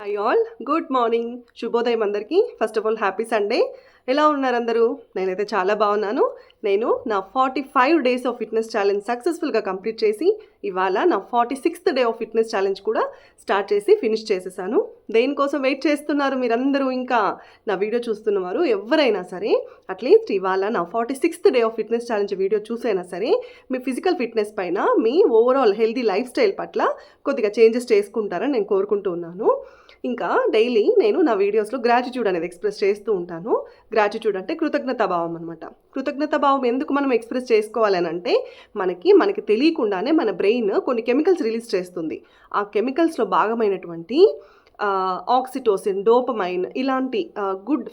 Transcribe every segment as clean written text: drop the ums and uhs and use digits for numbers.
Hi all, good morning, శుభోదయం అందరికీ. First of all happy Sunday. ఎలా ఉన్నారు అందరూ? నేనైతే చాలా బాగున్నాను. నేను నా 45 డేస్ ఆఫ్ ఫిట్నెస్ ఛాలెంజ్ సక్సెస్ఫుల్గా కంప్లీట్ చేసి ఇవాళ నా 46th day of fitness challenge కూడా స్టార్ట్ చేసి ఫినిష్ చేసేసాను. దేనికోసం వెయిట్ చేస్తున్నారు మీరందరూ? ఇంకా నా వీడియో చూస్తున్నవారు ఎవరైనా సరే అట్లీస్ట్ ఇవాళ నా 46th day of fitness challenge video చూసైనా సరే మీ ఫిజికల్ ఫిట్నెస్ పైన, మీ ఓవరాల్ హెల్దీ లైఫ్ స్టైల్ పట్ల కొద్దిగా చేంజెస్ చేసుకుంటారని నేను కోరుకుంటూ ఉన్నాను. ఇంకా డైలీ నేను నా వీడియోస్లో గ్రాటిట్యూడ్ అనేది ఎక్స్ప్రెస్ చేస్తూ ఉంటాను. గ్రాటిట్యూడ్ అంటే కృతజ్ఞతా భావం అనమాట. కృతజ్ఞతా భావం ఎందుకు మనం ఎక్స్ప్రెస్ చేసుకోవాలి అని అంటే మనకి తెలియకుండానే మన బ్రెయిన్ కొన్ని కెమికల్స్ రిలీజ్ చేస్తుంది. ఆ కెమికల్స్లో భాగమైనటువంటి ఆక్సిటోసిన్, డోపమైన్ ఇలాంటి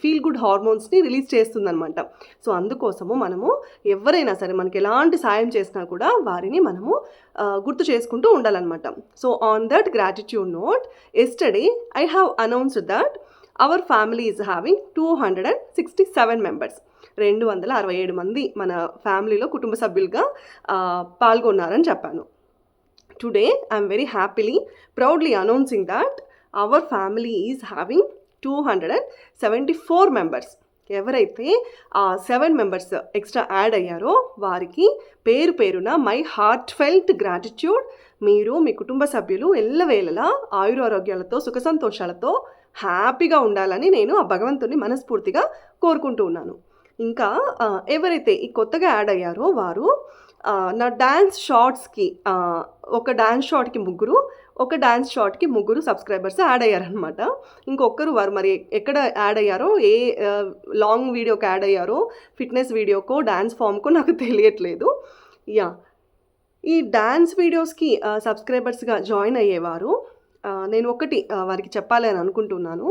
ఫీల్ గుడ్ హార్మోన్స్ని రిలీజ్ చేస్తుందన్నమాట. సో అందుకోసము మనము ఎవరైనా సరే మనకి ఎలాంటి సాయం చేసినా కూడా వారిని మనము గుర్తు చేసుకుంటూ ఉండాలన్నమాట. So on that gratitude note, yesterday I have announced that our family is having 267 members. 267 మంది మన ఫ్యామిలీలో కుటుంబ సభ్యులుగా పాల్గొన్నారని చెప్పాను. Today I'm very happily proudly announcing that our family is having 274 members. ఎవరైతే ఆ 7 మెంబర్స్ ఎక్స్ట్రా యాడ్ అయ్యారో వారికి పేరు పేరున మై హార్ట్ ఫెల్ట్ గ్రాటిట్యూడ్. మీరు మీ కుటుంబ సభ్యులు ఎల్లవేళలా ఆయురారోగ్యాలతో, సుఖ సంతోషాలతో హ్యాపీగా ఉండాలని నేను ఆ భగవంతుని మనస్ఫూర్తిగా కోరుకుంటూ ఉన్నాను. ఇంకా ఎవరైతే ఈ కొత్తగా యాడ్ అయ్యారో వారు నా డ్యాన్స్ షార్ట్స్కి ఒక డ్యాన్స్ షార్ట్కి 3, ఒక డ్యాన్స్ షార్ట్కి 3 సబ్స్క్రైబర్స్ యాడ్ అయ్యారనమాట. ఇంకొకరు వారు మరి ఎక్కడ యాడ్ అయ్యారో, ఏ లాంగ్ వీడియోకి యాడ్ అయ్యారో, ఫిట్నెస్ వీడియోకో డ్యాన్స్ ఫామ్కో నాకు తెలియట్లేదు. ఈ డ్యాన్స్ వీడియోస్కి సబ్స్క్రైబర్స్గా జాయిన్ అయ్యేవారు నేను ఒకటి వారికి చెప్పాలి అని అనుకుంటున్నాను.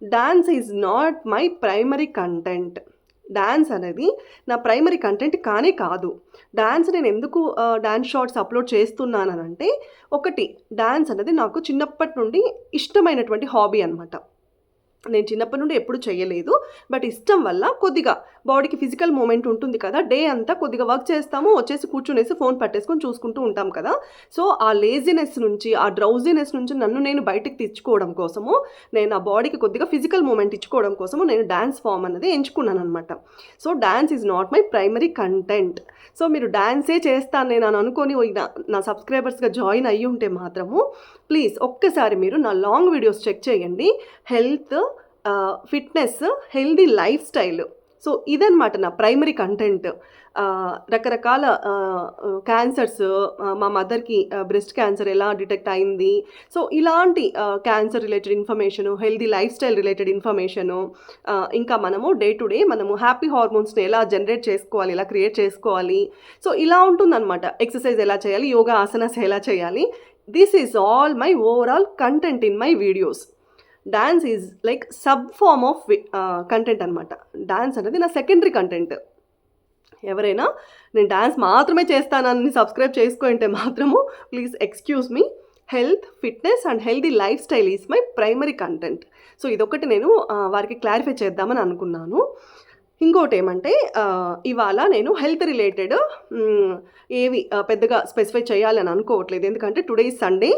Dance is not my primary content. Dance అనేది నా ప్రైమరీ కంటెంట్ కానే కాదు. డాన్స్ నేను ఎందుకు డాన్స్ షార్ట్స్ అప్లోడ్ చేస్తున్నానంటే, ఒకటి, డాన్స్ అనేది నాకు చిన్నప్పటి నుండి ఇష్టమైనటువంటి హాబీ అనమాట. నేను చిన్నప్పటి నుండి ఎప్పుడు చేయలేదు, బట్ ఇష్టం వల్ల కొద్దిగా బాడీకి ఫిజికల్ మూమెంట్ ఉంటుంది కదా. డే అంతా కొద్దిగా వర్క్ చేస్తాము, వచ్చేసి కూర్చునేసి ఫోన్ పట్టేసుకొని చూసుకుంటూ ఉంటాం కదా. సో ఆ లేజినెస్ నుంచి, ఆ డ్రౌజినెస్ నుంచి నన్ను నేను బయటకు తెచ్చుకోవడం కోసము, నేను ఆ బాడీకి కొద్దిగా ఫిజికల్ మూమెంట్ ఇచ్చుకోవడం కోసము నేను డ్యాన్స్ ఫామ్ అనేది ఎంచుకున్నాను అనమాట. So dance is not my primary content. So మీరు డ్యాన్సే చేస్తాను నేను అని అనుకొని నా సబ్స్క్రైబర్స్గా జాయిన్ అయ్యి ఉంటే మాత్రము ప్లీజ్ ఒక్కసారి మీరు నా లాంగ్ వీడియోస్ చెక్ చేయండి. Health, fitness, healthy life style. So ఇదన్నమాట నా ప్రైమరీ కంటెంట్. రకరకాల క్యాన్సర్స్, మా మదర్కి బ్రెస్ట్ క్యాన్సర్ ఎలా డిటెక్ట్ అయింది, సో ఇలాంటి cancer related information, healthy life style related information, ఇంకా మనము డే టు డే మనము హ్యాపీ హార్మోన్స్ని ఎలా జనరేట్ చేసుకోవాలి, ఎలా క్రియేట్ చేసుకోవాలి, సో ఇలా ఉంటుందన్నమాట. ఎక్సర్సైజ్ ఎలా చేయాలి, యోగా ఆసనాస్ ఎలా చేయాలి. This is all my overall content in my videos. Dance is like sub form of content అనమాట. డాన్స్ అనేది నా సెకండరీ కంటెంట్. ఎవరైనా నేను డాన్స్ మాత్రమే చేస్తానని సబ్స్క్రైబ్ చేసుకుంటే మాత్రము please excuse me. Health, fitness and healthy life style is my primary content. So ఇదొకటి నేను వారికి క్లారిఫై చేద్దామని అనుకున్నాను. ఇంకోటి ఏమంటే, ఇవాళ నేను హెల్త్ రిలేటెడ్ ఏవి పెద్దగా స్పెసిఫై చేయాలని అనుకోవట్లేదు. ఎందుకంటే today is Sunday.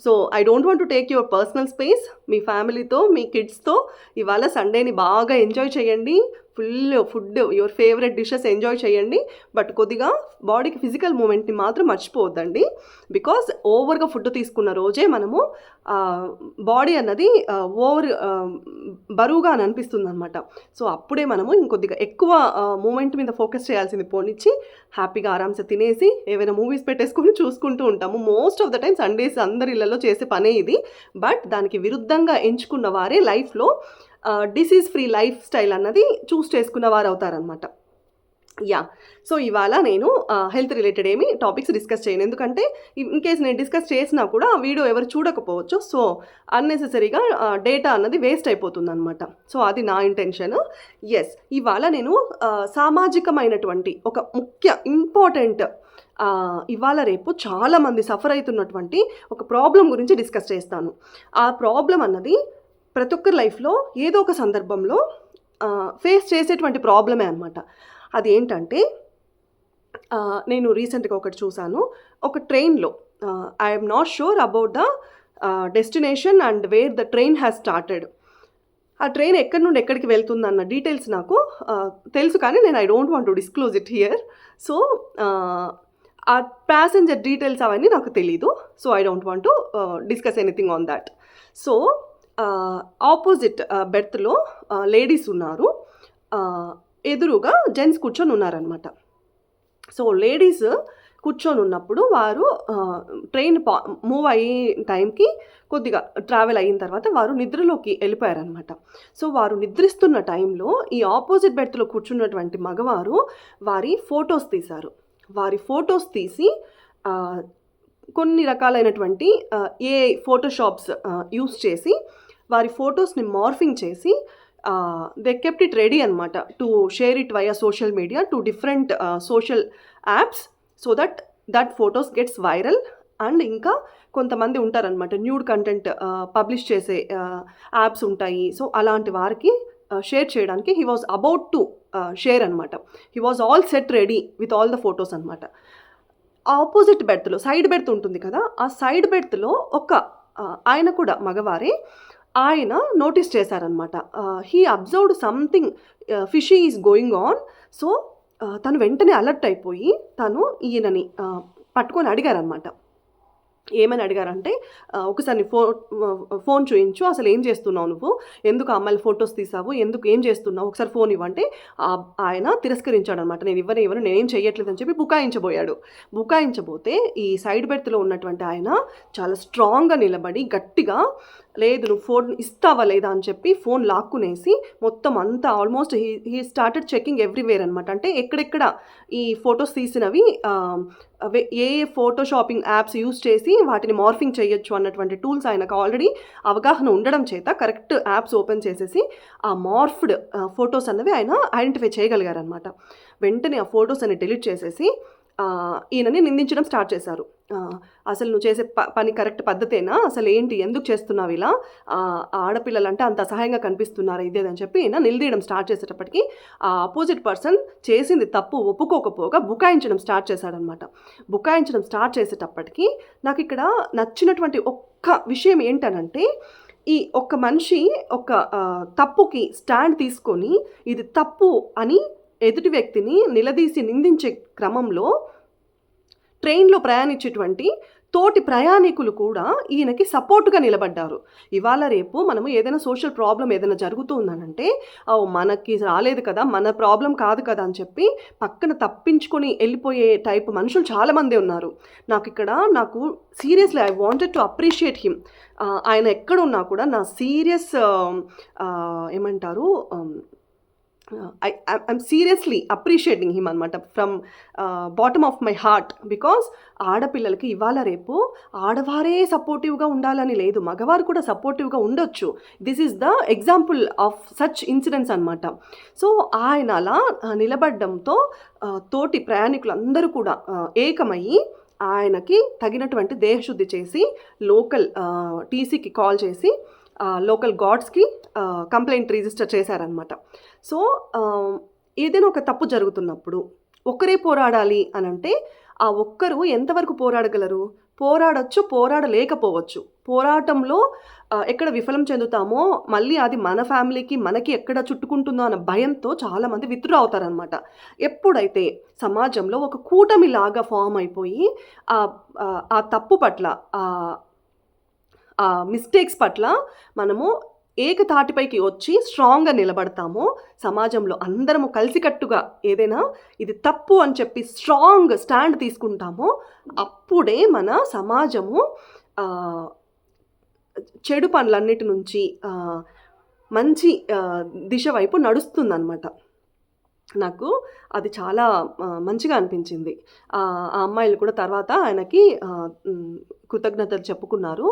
So I don't want to take your personal space. మీ ఫ్యామిలీతో, మీ కిడ్స్తో ఇవాళ సండేని బాగా ఎంజాయ్ చేయండి. Full food, your favourite dishes enjoy చేయండి. బట్ కొద్దిగా బాడీకి ఫిజికల్ మూమెంట్ని మాత్రం మర్చిపోవద్దండి. బికాజ్ ఓవర్గా ఫుడ్ తీసుకున్న రోజే మనము బాడీ అన్నది బరువుగా అని అనిపిస్తుంది అనమాట. సో అప్పుడే మనము ఇంకొద్దిగా ఎక్కువ మూమెంట్ మీద ఫోకస్ చేయాల్సింది పోనిచ్చి హ్యాపీగా ఆరామ్సే తినేసి ఏవైనా మూవీస్ పెట్టేసుకొని చూసుకుంటూ ఉంటాము. Most of the time Sundays అందరి ఇళ్లలో చేసే పనే ఇది. బట్ దానికి విరుద్ధంగా ఎంచుకున్న వారే లైఫ్లో డిసీజ్ ఫ్రీ లైఫ్ స్టైల్ అన్నది చూస్ చేసుకున్న వారు అవుతారనమాట. సో ఇవాళ నేను హెల్త్ రిలేటెడ్ ఏమి టాపిక్స్ డిస్కస్ చేయను. ఎందుకంటే ఇన్ కేస్ నేను డిస్కస్ చేసినా కూడా ఆ వీడియో ఎవరు చూడకపోవచ్చు. సో అన్నెసెసరీగా డేటా అన్నది వేస్ట్ అయిపోతుంది అనమాట. సో అది నా ఇంటెన్షన్. ఇవాళ నేను సామాజికమైనటువంటి ఒక ఇంపార్టెంట్ ఇవాళ రేపు చాలామంది సఫర్ అవుతున్నటువంటి ఒక ప్రాబ్లం గురించి డిస్కస్ చేస్తాను. ఆ ప్రాబ్లం అన్నది ప్రతి ఒక్కరి లైఫ్లో ఏదో ఒక సందర్భంలో ఫేస్ చేసేటువంటి ప్రాబ్లమే అనమాట. అది ఏంటంటే, నేను రీసెంట్గా ఒకటి చూశాను. ఒక ట్రైన్లో, I'm not sure about the destination and where the train has started. ఆ ట్రైన్ ఎక్కడి నుండి ఎక్కడికి వెళ్తుందన్న డీటెయిల్స్ నాకు తెలుసు, కానీ నేను I don't want to disclose it here. So ఆ ప్యాసింజర్ డీటెయిల్స్ అవన్నీ నాకు తెలీదు. So I don't want to discuss anything on that. So opposite బెర్త్లో లేడీస్ ఉన్నారు, ఎదురుగా జెంట్స్ కూర్చొని ఉన్నారనమాట. సో లేడీస్ కూర్చొని ఉన్నప్పుడు వారు ట్రైన్ మూవ్ అయ్యే టైంకి కొద్దిగా ట్రావెల్ అయిన తర్వాత వారు నిద్రలోకి వెళ్ళిపోయారనమాట. సో వారు నిద్రిస్తున్న టైంలో ఈ ఆపోజిట్ బెర్త్లో కూర్చున్నటువంటి మగవారు వారి ఫొటోస్ తీశారు. వారి ఫొటోస్ తీసి కొన్ని రకాలైనటువంటి ఏఐ ఫోటోషాప్స్ యూస్ చేసి వారి ఫొటోస్ని మార్ఫింగ్ చేసి దే కెప్ట్ ఇట్ రెడీ అనమాట to share it via social media to different social apps so that photos gets viral. And ఇంకా కొంతమంది ఉంటారనమాట న్యూడ్ కంటెంట్ పబ్లిష్ చేసే యాప్స్ ఉంటాయి. సో అలాంటి వారికి షేర్ చేయడానికి he was about to share అనమాట. He was all set ready with all the photos అనమాట. ఆపోజిట్ బెర్త్లో సైడ్ బెర్త్ ఉంటుంది కదా, ఆ సైడ్ బెర్త్లో ఒక ఆయన కూడా మగవారే, ఆయన నోటీస్ చేశారనమాట. He observed something fishy is going on. So తను వెంటనే అలర్ట్ అయిపోయి తను ఈయనని పట్టుకొని అడిగారనమాట. ఏమని అడిగారంటే, ఒకసారి ఫోన్ చూయించు, అసలు ఏం చేస్తున్నావు నువ్వు, ఎందుకు అమ్మాయిల ఫొటోస్ తీసావు, ఎందుకు ఏం చేస్తున్నావు, ఒకసారి ఫోన్ ఇవ్వంటే ఆయన తిరస్కరించాడు అనమాట. నేను ఇవ్వను, నేనేం చెయ్యట్లేదు అని చెప్పి బుకాయించబోతే ఈ సైడ్ బెర్త్లో ఉన్నటువంటి ఆయన చాలా స్ట్రాంగ్గా నిలబడి గట్టిగా, లేదు నువ్వు ఫోన్ ఇస్తావా లేదా అని చెప్పి ఫోన్ లాక్కునేసి మొత్తం అంతా almost he started checking everywhere అనమాట. అంటే ఎక్కడెక్కడ ఈ ఫొటోస్ తీసినవి ఏ ఫోటో షాపింగ్ యాప్స్ యూస్ చేసి వాటిని మార్ఫింగ్ చేయొచ్చు అన్నటువంటి టూల్స్ ఆయనకు ఆల్రెడీ అవగాహన ఉండడం చేత కరెక్ట్ యాప్స్ ఓపెన్ చేసేసి ఆ మార్ఫ్డ్ ఫొటోస్ అన్నవి ఆయన ఐడెంటిఫై చేయగలిగారనమాట. వెంటనే ఆ ఫొటోస్ అన్ని డిలీట్ చేసేసి ఈయనని నిందించడం స్టార్ట్ చేశారు. అసలు నువ్వు చేసే పని కరెక్ట్ పద్ధతేనా, అసలు ఏంటి, ఎందుకు చేస్తున్నావు ఇలా, ఆడపిల్లలు అంటే అంత అసహాయంగా కనిపిస్తున్నారు ఇదేదని చెప్పి ఈయన నిలదీయడం స్టార్ట్ చేసేటప్పటికి ఆ ఆపోజిట్ పర్సన్ చేసింది తప్పు ఒప్పుకోకపోగా బుకాయించడం స్టార్ట్ చేశాడనమాట. బుకాయించడం స్టార్ట్ చేసేటప్పటికి నాకు ఇక్కడ నచ్చినటువంటి ఒక్క విషయం ఏంటనంటే, ఈ ఒక్క మనిషి ఒక తప్పుకి స్టాండ్ తీసుకొని ఇది తప్పు అని ఎదుటి వ్యక్తిని నిలదీసి నిందించే క్రమంలో ట్రైన్లో ప్రయాణించేటువంటి తోటి ప్రయాణికులు కూడా ఈయనకి సపోర్ట్గా నిలబడ్డారు. ఇవాళ రేపు మనము ఏదైనా సోషల్ ప్రాబ్లం ఏదైనా జరుగుతుందనంటే మనకి రాలేదు కదా, మన ప్రాబ్లం కాదు కదా అని చెప్పి పక్కన తప్పించుకొని వెళ్ళిపోయే టైప్ మనుషులు చాలామంది ఉన్నారు. నాకు seriously I wanted to appreciate him. ఆయన ఎక్కడున్నా కూడా నా సీరియస్ ఏమంటారు I'm seriously appreciating him అనమాట from bottom of my heart. Because ఆడపిల్లలకి ఇవాళ రేపు ఆడవారే సపోర్టివ్గా ఉండాలని లేదు, మగవారు కూడా సపోర్టివ్గా ఉండొచ్చు. This is the example of such incidents అనమాట. సో ఆయన అలా నిలబడ్డంతో తోటి ప్రయాణికులందరూ కూడా ఏకమయ్యి ఆయనకి తగినటువంటి దేహశుద్ధి చేసి లోకల్ టీసీకి కాల్ చేసి లోకల్ గార్డ్స్కి కంప్లైంట్ రిజిస్టర్ చేశారనమాట. సో ఏదైనా ఒక తప్పు జరుగుతున్నప్పుడు ఒక్కరే పోరాడాలి అని అంటే ఆ ఒక్కరు ఎంతవరకు పోరాడగలరు? పోరాడచ్చు, పోరాడలేకపోవచ్చు. పోరాటంలో ఎక్కడ విఫలం చెందుతామో మళ్ళీ అది మన ఫ్యామిలీకి మనకి ఎక్కడ చుట్టుకుంటుందో అన్న భయంతో చాలామంది విత్డ్రా అవుతారనమాట. ఎప్పుడైతే సమాజంలో ఒక కూటమిలాగా ఫామ్ అయిపోయి ఆ తప్పు పట్ల మిస్టేక్స్ పట్ల మనము ఏకతాటిపైకి వచ్చి స్ట్రాంగ్గా నిలబడతామో, సమాజంలో అందరము కలిసికట్టుగా ఏదైనా ఇది తప్పు అని చెప్పి స్ట్రాంగ్ స్టాండ్ తీసుకుంటామో అప్పుడే మన సమాజము చెడు పనులన్నిటి నుంచి మంచి దిశ వైపు నడుస్తుందన్నమాట. నాకు అది చాలా మంచిగా అనిపించింది. ఆ అమ్మాయిలు కూడా తర్వాత ఆయనకి కృతజ్ఞతలు చెప్పుకున్నారు.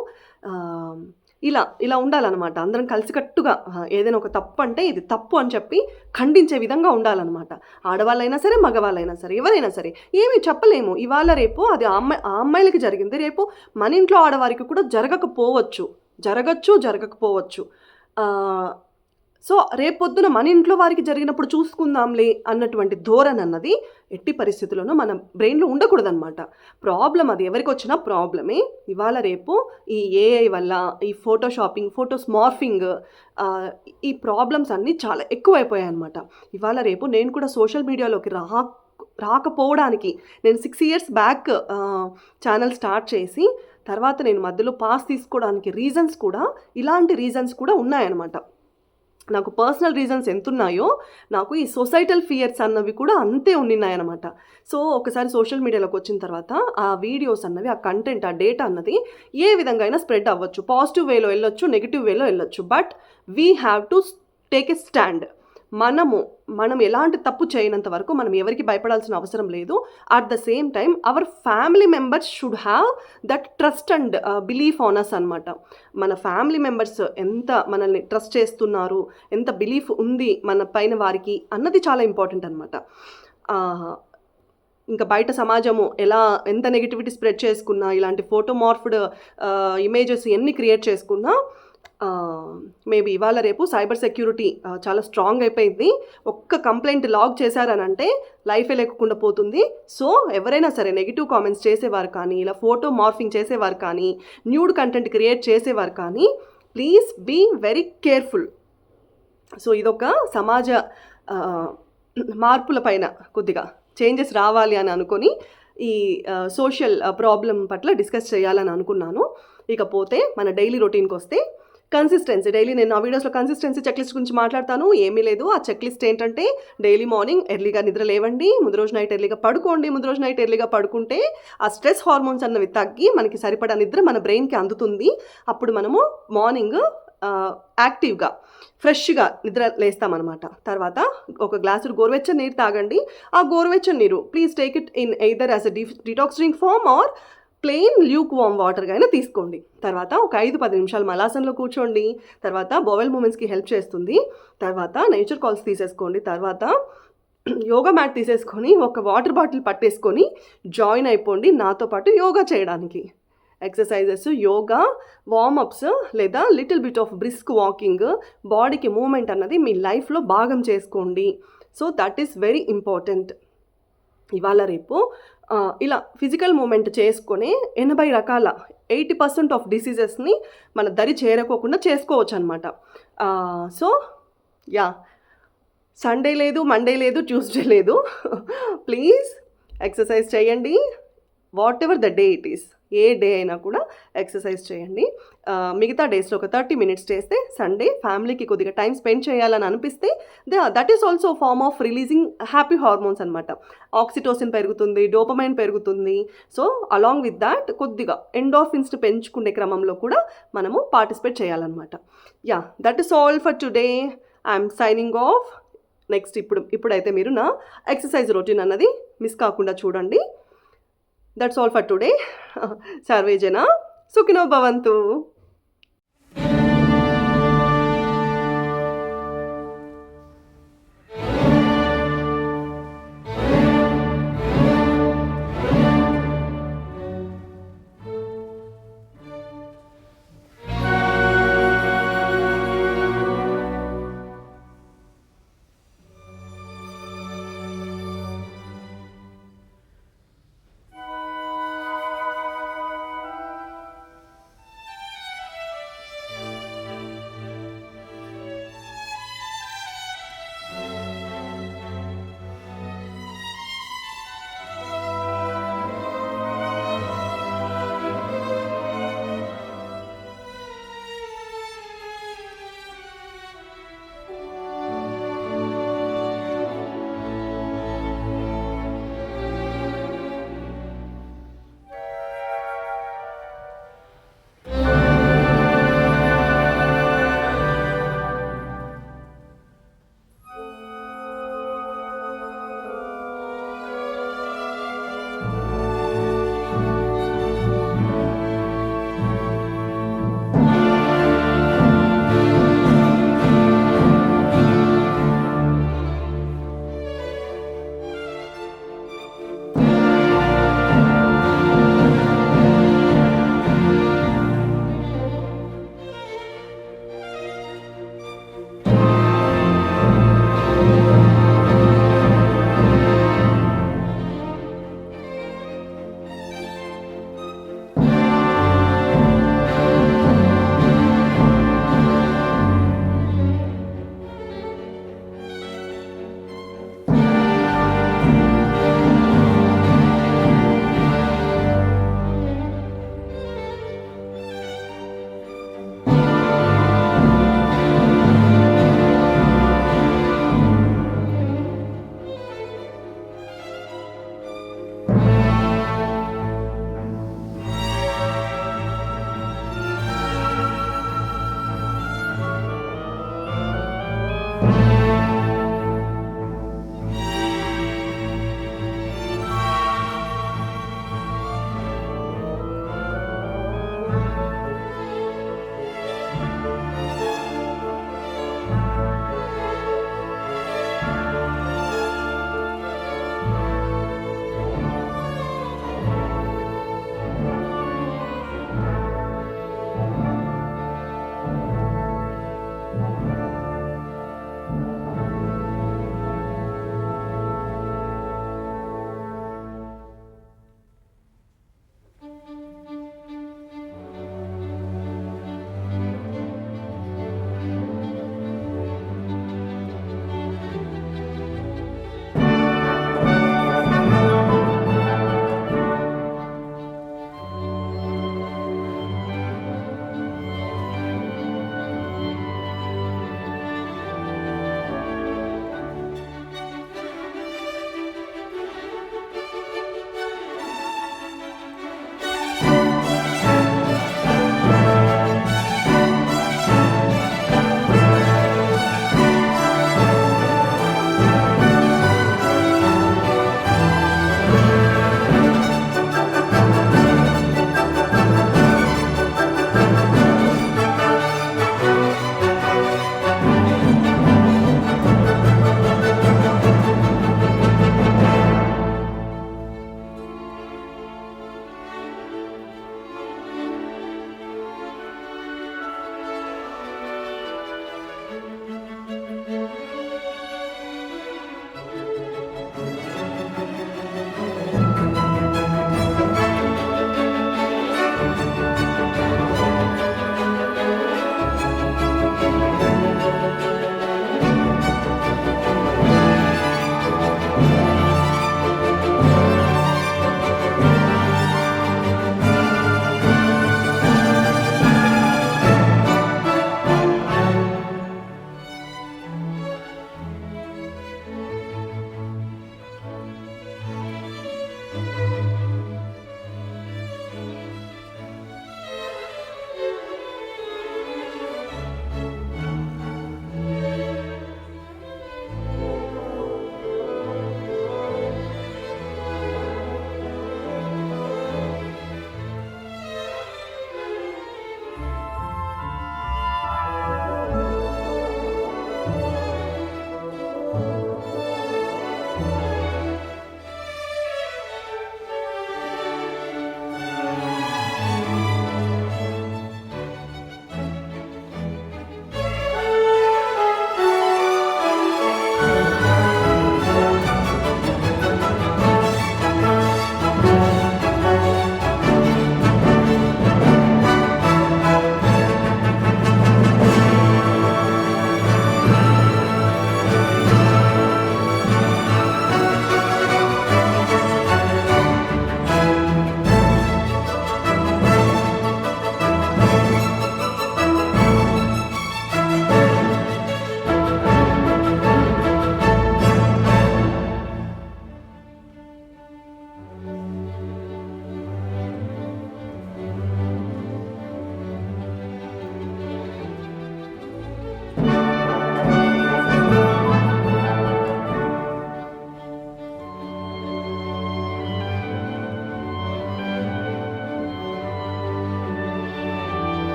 ఇలా ఉండాలన్నమాట. అందరం కలిసికట్టుగా ఏదైనా ఒక తప్పు అంటే ఇది తప్పు అని చెప్పి ఖండించే విధంగా ఉండాలన్నమాట. ఆడవాళ్ళైనా సరే, మగవాళ్ళైనా సరే, ఎవరైనా సరే. ఏమీ చెప్పలేము, ఇవాళ రేపు అది ఆ అమ్మాయిలకి జరిగింది, రేపు మన ఇంట్లో ఆడవారికి కూడా జరగచ్చు, జరగకపోవచ్చు. సో రేపొద్దున మన ఇంట్లో వారికి జరిగినప్పుడు చూసుకుందాంలే అన్నటువంటి ధోరణి అన్నది ఎట్టి పరిస్థితుల్లోనూ మన బ్రెయిన్లో ఉండకూడదన్నమాట. ప్రాబ్లం అది ఎవరికి వచ్చినా ప్రాబ్లమే. ఇవాళ రేపు ఈ ఏఐ వల్ల, ఈ ఫోటోషాపింగ్, ఫోటోస్ మార్ఫింగ్, ఈ ప్రాబ్లమ్స్ అన్నీ చాలా ఎక్కువైపోయాయి అన్నమాట. ఇవాళ రేపు నేను కూడా సోషల్ మీడియాలోకి రాకపోవడానికి నేను 6 ఇయర్స్ బ్యాక్ ఛానల్ స్టార్ట్ చేసి తర్వాత నేను మధ్యలో పాస్ తీసుకోవడానికి రీజన్స్ కూడా, ఇలాంటి రీజన్స్ కూడా ఉన్నాయన్నమాట. నాకు పర్సనల్ రీజన్స్ ఎంతున్నాయో నాకు ఈ సొసైటల్ ఫియర్స్ అన్నవి కూడా అంతే ఉన్నాయన్నమాట. సో ఒకసారి సోషల్ మీడియాలోకి వచ్చిన తర్వాత ఆ వీడియోస్ అన్నవి, ఆ కంటెంట్, ఆ డేటా అన్నది ఏ విధంగా అయినా స్ప్రెడ్ అవ్వచ్చు. పాజిటివ్ వేలో వెళ్ళొచ్చు, నెగిటివ్ వేలో వెళ్ళొచ్చు. But we have to take a stand. మనం ఎలాంటి తప్పు చేయనంత వరకు మనం ఎవరికి భయపడాల్సిన అవసరం లేదు. At the same time our family members should have that trust and belief on us అనమాట. మన ఫ్యామిలీ మెంబర్స్ ఎంత మనల్ని ట్రస్ట్ చేస్తున్నారు, ఎంత బిలీఫ్ ఉంది మన పైన వారికి అన్నది చాలా ఇంపార్టెంట్ అనమాట. ఇంకా బయట సమాజము ఎంత నెగిటివిటీ స్ప్రెడ్ చేసుకున్నా, ఇలాంటి ఫోటోమార్ఫ్డ్ ఇమేజెస్ ఎన్ని క్రియేట్ చేసుకున్నా, మేబీ ఇవాళ రేపు సైబర్ సెక్యూరిటీ చాలా స్ట్రాంగ్ అయిపోయింది. ఒక్క కంప్లైంట్ లాగ్ చేశారనంటే లైఫే లేకుండా పోతుంది. సో ఎవరైనా సరే నెగిటివ్ కామెంట్స్ చేసేవారు కానీ, ఇలా ఫోటో మార్ఫింగ్ చేసేవారు కానీ, న్యూడ్ కంటెంట్ క్రియేట్ చేసేవారు కానీ, please be very careful. So ఇదొక సమాజ మార్పుల పైన కొద్దిగా చేంజెస్ రావాలి అని అనుకొని ఈ సోషల్ ప్రాబ్లం పట్ల డిస్కస్ చేయాలని అనుకున్నాను. ఇకపోతే మన డైలీ రొటీన్కి వస్తే, కన్సిస్టెన్సీ. డైలీ నేను నా వీడియోస్లో కన్సిస్టెన్సీ చెక్లిస్ట్ గురించి మాట్లాడతాను. ఏమీ లేదు. ఆ చెక్లిస్ట్ ఏంటంటే డైలీ మార్నింగ్ ఎర్లీగా నిద్ర లేవండి, ముందు రోజు నైట్ ఎర్లీగా పడుకోండి. ముందు రోజు నైట్ ఎర్లీగా పడుకుంటే ఆ స్ట్రెస్ హార్మోన్స్ అన్నవి తగ్గి మనకి సరిపడా నిద్ర మన బ్రెయిన్కి అందుతుంది. అప్పుడు మనము మార్నింగ్ యాక్టివ్గా, ఫ్రెష్గా నిద్ర లేస్తామన్నమాట. తర్వాత ఒక గ్లాసు గోరువెచ్చని నీరు తాగండి. ఆ గోరువెచ్చని నీరు please take it in either as a detox drink form or plain lukewarm వాటర్గా అయినా తీసుకోండి. తర్వాత ఒక 5-10 నిమిషాలు మలాసన్లో కూర్చోండి. తర్వాత బోవెల్ మూమెంట్స్కి హెల్ప్ చేస్తుంది. తర్వాత నేచర్ కాల్స్ తీసేసుకోండి. తర్వాత యోగా మ్యాట్ తీసేసుకొని ఒక వాటర్ బాటిల్ పట్టేసుకొని జాయిన్ అయిపోండి నాతో పాటు యోగా చేయడానికి. ఎక్సర్సైజెస్, యోగా, వార్మప్స్ లేదా little bit of brisk walking, బాడీకి మూమెంట్ అన్నది మీ లైఫ్లో భాగం చేసుకోండి. So that is very important. ఇవాళ రేపు ఇలా ఫిజికల్ మూమెంట్ చేసుకొని 80 రకాల 80% ఆఫ్ డిసీజెస్ని మన దరి చేరుకోకుండా చేసుకోవచ్చు అనమాట. సో యా, సండే లేదు, మండే లేదు, ట్యూస్డే లేదు. ప్లీజ్ ఎక్సర్సైజ్ చేయండి. What ever the day it is, A day అయినా కూడా ఎక్సర్సైజ్ చేయండి. మిగతా డేస్లో ఒక 30 మినిట్స్ చేస్తే, సండే ఫ్యామిలీకి కొద్దిగా టైం స్పెండ్ చేయాలని అనిపిస్తే that is also form of releasing happy hormones అనమాట. ఆక్సిటోసిన్ పెరుగుతుంది, డోపమైన్ పెరుగుతుంది. సో అలాంగ్ విత్ దాట్ కొద్దిగా ఎండోర్ఫిన్స్ని పెంచుకునే క్రమంలో కూడా మనము పార్టిసిపేట్ చేయాలన్నమాట. Yeah, that is all for today. I'm signing off. Next ఇప్పుడైతే మీరు నా ఎక్సర్సైజ్ రొటీన్ అన్నది మిస్ కాకుండా చూడండి. That's all for today. Sarve Jana Sukhino Bhavantu.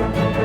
ఉంటాను.